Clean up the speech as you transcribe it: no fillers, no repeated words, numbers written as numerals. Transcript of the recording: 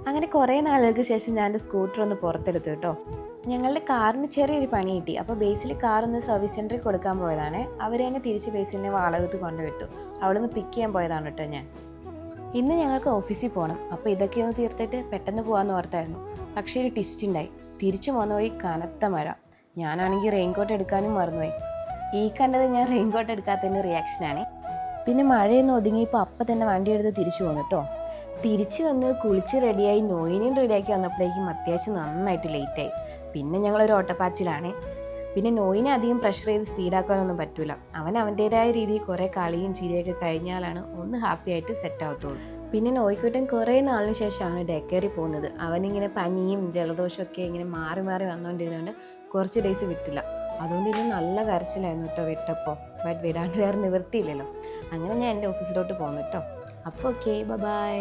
അങ്ങനെ കുറേ നാളുകൾക്ക് ശേഷം ഞാൻ എൻ്റെ സ്കൂട്ടർ ഒന്ന് പുറത്തെടുത്തു കേട്ടോ. ഞങ്ങളുടെ കാറിന് ചെറിയൊരു പണി കിട്ടി. അപ്പോൾ ബേസിൽ കാറൊന്ന് സർവീസ് സെൻറ്ററിൽ കൊടുക്കാൻ പോയതാണ്. അവർ തന്നെ തിരിച്ച് ബേസിലിനെ വാളകത്ത് കൊണ്ടുവിട്ടു. അവിടെ നിന്ന് പിക്ക് ചെയ്യാൻ പോയതാണ് കേട്ടോ ഞാൻ. ഇന്ന് ഞങ്ങൾക്ക് ഓഫീസിൽ പോകണം. അപ്പോൾ ഇതൊക്കെ ഒന്ന് തീർത്തിട്ട് പെട്ടെന്ന് പോകാമെന്ന് ഓർത്തായിരുന്നു. പക്ഷേ ഒരു ട്വിസ്റ്റ് ഉണ്ടായി. തിരിച്ചു പോകുന്ന വഴി കനത്ത മഴ. ഞാനാണെങ്കിൽ റെയിൻകോട്ട് എടുക്കാനും മറന്നുപോയി. ഈ കണ്ടത് ഞാൻ റെയിൻകോട്ട് എടുക്കാത്തതിൻ്റെ റിയാക്ഷനാണ്. പിന്നെ മഴയൊന്ന് ഒതുങ്ങിയപ്പോൾ അപ്പം തന്നെ വണ്ടി എടുത്ത് തിരിച്ചു പോന്നു കേട്ടോ. തിരിച്ച് വന്ന് കുളിച്ച് റെഡിയായി നോയിനെയും റെഡിയാക്കി വന്നപ്പോഴേക്കും അത്യാവശ്യം നന്നായിട്ട് ലേറ്റായി. പിന്നെ ഞങ്ങളൊരു ഓട്ടപ്പാച്ചിലാണ്. പിന്നെ നോയിനെ അധികം പ്രഷർ ചെയ്ത് സ്പീഡാക്കാനൊന്നും പറ്റില്ല. അവൻ അവൻ്റേതായ രീതിയിൽ കുറേ കളിയും ചിരിയൊക്കെ കഴിഞ്ഞാലാണ് ഒന്ന് ഹാപ്പി ആയിട്ട് സെറ്റ് ആവത്തുള്ളൂ. പിന്നെ നോയിക്കുട്ടൻ കുറേ നാളിന് ശേഷമാണ് ഡേ കെയറിൽ പോകുന്നത്. അവനിങ്ങനെ പനിയും ജലദോഷമൊക്കെ ഇങ്ങനെ മാറി മാറി വന്നുകൊണ്ടിരുന്നുകൊണ്ട് കുറച്ച് ഡേയ്സ് വിട്ടില്ല. അതുകൊണ്ട് ഇന്ന് നല്ല കരച്ചിലായിരുന്നു കേട്ടോ വിട്ടപ്പോൾ. ബട്ട് വിടാണ്ട് വേറെ നിവൃത്തിയില്ലല്ലോ. അങ്ങനെ ഞാൻ എൻ്റെ ഓഫീസിലോട്ട് പോകുന്നു കേട്ടോ. അപ്പോൾ ഓക്കെ, ബൈ.